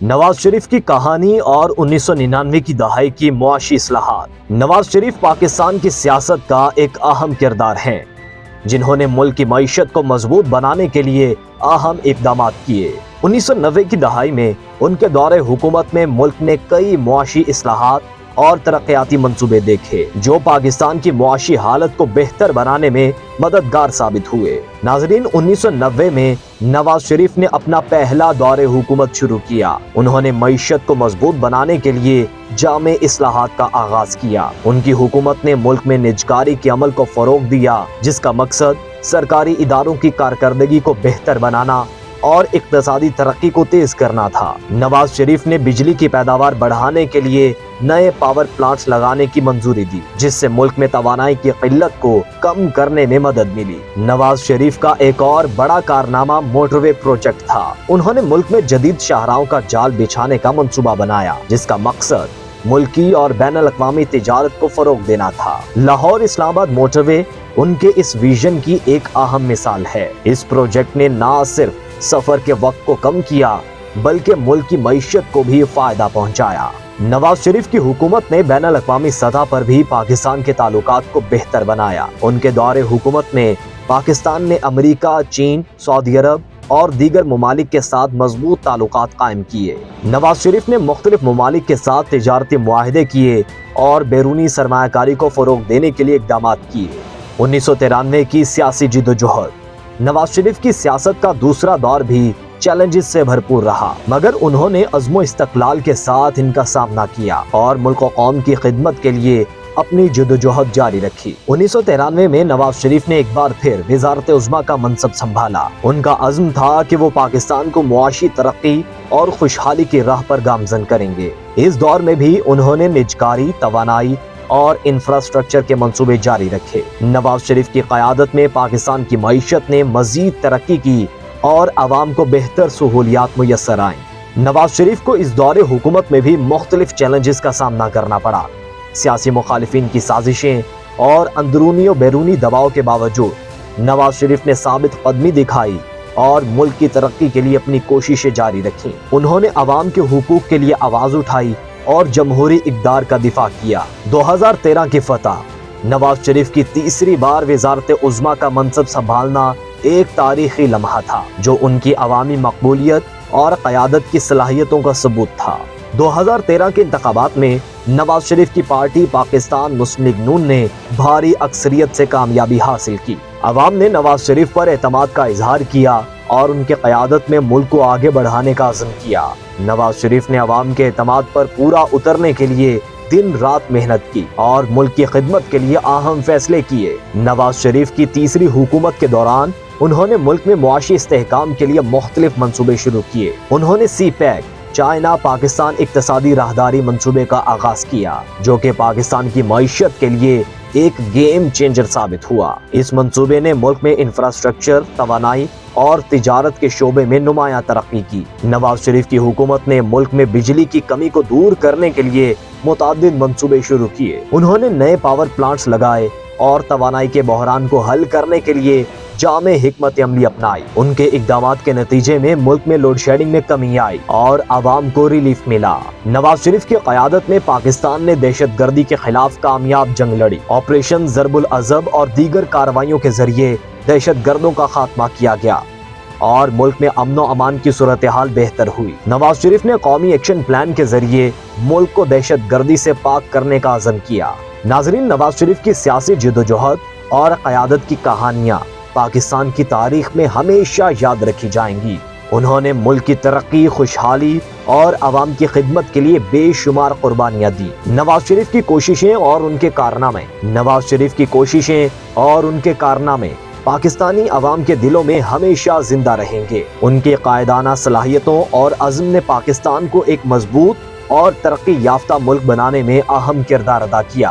نواز شریف کی کہانی اور 1999 کی دہائی کی معاشی اصلاحات۔ نواز شریف پاکستان کی سیاست کا ایک اہم کردار ہیں، جنہوں نے ملک کی معیشت کو مضبوط بنانے کے لیے اہم اقدامات کیے۔ 1990 کی دہائی میں ان کے دور حکومت میں ملک نے کئی معاشی اصلاحات اور ترقیاتی منصوبے دیکھے جو پاکستان کی معاشی حالت کو بہتر بنانے میں مددگار ثابت ہوئے۔ ناظرین، 1990 میں نواز شریف نے اپنا پہلا دور حکومت شروع کیا۔ انہوں نے معیشت کو مضبوط بنانے کے لیے جامع اصلاحات کا آغاز کیا۔ ان کی حکومت نے ملک میں نجکاری کے عمل کو فروغ دیا، جس کا مقصد سرکاری اداروں کی کارکردگی کو بہتر بنانا اور اقتصادی ترقی کو تیز کرنا تھا۔ نواز شریف نے بجلی کی پیداوار بڑھانے کے لیے نئے پاور پلانٹس لگانے کی منظوری دی، جس سے ملک میں توانائی کی قلت کو کم کرنے میں مدد ملی۔ نواز شریف کا ایک اور بڑا کارنامہ موٹر وے پروجیکٹ تھا۔ انہوں نے ملک میں جدید شاہراہوں کا جال بچھانے کا منصوبہ بنایا، جس کا مقصد ملکی اور بین الاقوامی تجارت کو فروغ دینا تھا۔ لاہور اسلام آباد موٹر وے ان کے اس ویژن کی ایک اہم مثال ہے۔ اس پروجیکٹ نے نہ صرف سفر کے وقت کو کم کیا بلکہ ملک کی معیشت کو بھی فائدہ پہنچایا۔ نواز شریف کی حکومت نے بین الاقوامی سطح پر بھی پاکستان کے تعلقات کو بہتر بنایا۔ ان کے دور حکومت میں پاکستان نے امریکہ، چین، سعودی عرب اور دیگر ممالک کے ساتھ مضبوط تعلقات قائم کیے۔ نواز شریف نے مختلف ممالک کے ساتھ تجارتی معاہدے کیے اور بیرونی سرمایہ کاری کو فروغ دینے کے لیے اقدامات کیے۔ 1993 کی سیاسی جدوجہد۔ نواز شریف کی سیاست کا دوسرا دور بھی چیلنجز سے بھرپور رہا، مگر انہوں نے عزم و استقلال کے ساتھ ان کا سامنا کیا اور ملک و قوم کی خدمت کے لیے اپنی جدوجہد جاری رکھی۔ 1993 میں نواز شریف نے ایک بار پھر وزارت عظمیٰ کا منصب سنبھالا۔ ان کا عزم تھا کہ وہ پاکستان کو معاشی ترقی اور خوشحالی کی راہ پر گامزن کریں گے۔ اس دور میں بھی انہوں نے نجکاری، توانائی اور انفراسٹرکچر کے منصوبے جاری رکھے۔ نواز شریف کی قیادت میں پاکستان کی معیشت نے مزید ترقی کی اور عوام کو بہتر سہولیات میسر آئیں۔ نواز شریف کو اس دور حکومت میں بھی مختلف چیلنجز کا سامنا کرنا پڑا۔ سیاسی مخالفین کی سازشیں اور اندرونی و بیرونی دباؤ کے باوجود نواز شریف نے ثابت قدمی دکھائی اور ملک کی ترقی کے لیے اپنی کوششیں جاری رکھیں۔ انہوں نے عوام کے حقوق کے لیے آواز اٹھائی اور جمہوری اقدار کا دفاع کیا۔ 2013 کی فتح۔ نواز شریف کی تیسری بار وزارت عظمیٰ کا منصب سنبھالنا ایک تاریخی لمحہ تھا، جو ان کی عوامی مقبولیت اور قیادت کی صلاحیتوں کا ثبوت تھا۔ 2013 کے انتخابات میں نواز شریف کی پارٹی پاکستان مسلم لیگ نون نے بھاری اکثریت سے کامیابی حاصل کی۔ عوام نے نواز شریف پر اعتماد کا اظہار کیا اور ان کے قیادت میں ملک کو آگے بڑھانے کا عزم کیا۔ نواز شریف نے عوام کے اعتماد پر پورا اترنے کے لیے دن رات محنت کی اور ملک کی خدمت کے لیے اہم فیصلے کیے۔ نواز شریف کی تیسری حکومت کے دوران انہوں نے ملک میں معاشی استحکام کے لیے مختلف منصوبے شروع کیے۔ انہوں نے سی پیک چائنا پاکستان اقتصادی راہداری منصوبے کا آغاز کیا، جو کہ پاکستان کی معیشت کے لیے ایک گیم چینجر ثابت ہوا۔ اس منصوبے نے ملک میں انفراسٹرکچر، توانائی اور تجارت کے شعبے میں نمایاں ترقی کی۔ نواز شریف کی حکومت نے ملک میں بجلی کی کمی کو دور کرنے کے لیے متعدد منصوبے شروع کیے۔ انہوں نے نئے پاور پلانٹس لگائے اور توانائی کے بحران کو حل کرنے کے لیے جامع حکمت عملی اپنائی۔ ان کے اقدامات کے نتیجے میں ملک میں لوڈ شیڈنگ میں کمی آئی اور عوام کو ریلیف ملا۔ نواز شریف کی قیادت میں پاکستان نے دہشت گردی کے خلاف کامیاب جنگ لڑی۔ آپریشن ضرب العضب اور دیگر کارروائیوں کے ذریعے دہشت گردوں کا خاتمہ کیا گیا اور ملک میں امن و امان کی صورتحال بہتر ہوئی۔ نواز شریف نے قومی ایکشن پلان کے ذریعے ملک کو دہشت گردی سے پاک کرنے کا عزم کیا۔ ناظرین، نواز شریف کی سیاسی جدوجہد اور قیادت کی کہانیاں پاکستان کی تاریخ میں ہمیشہ یاد رکھی جائیں گی۔ انہوں نے ملک کی ترقی، خوشحالی اور عوام کی خدمت کے لیے بے شمار قربانیاں دی۔ نواز شریف کی کوششیں اور ان کے کارنامے پاکستانی عوام کے دلوں میں ہمیشہ زندہ رہیں گے۔ ان کی قائدانہ صلاحیتوں اور عزم نے پاکستان کو ایک مضبوط اور ترقی یافتہ ملک بنانے میں اہم کردار ادا کیا۔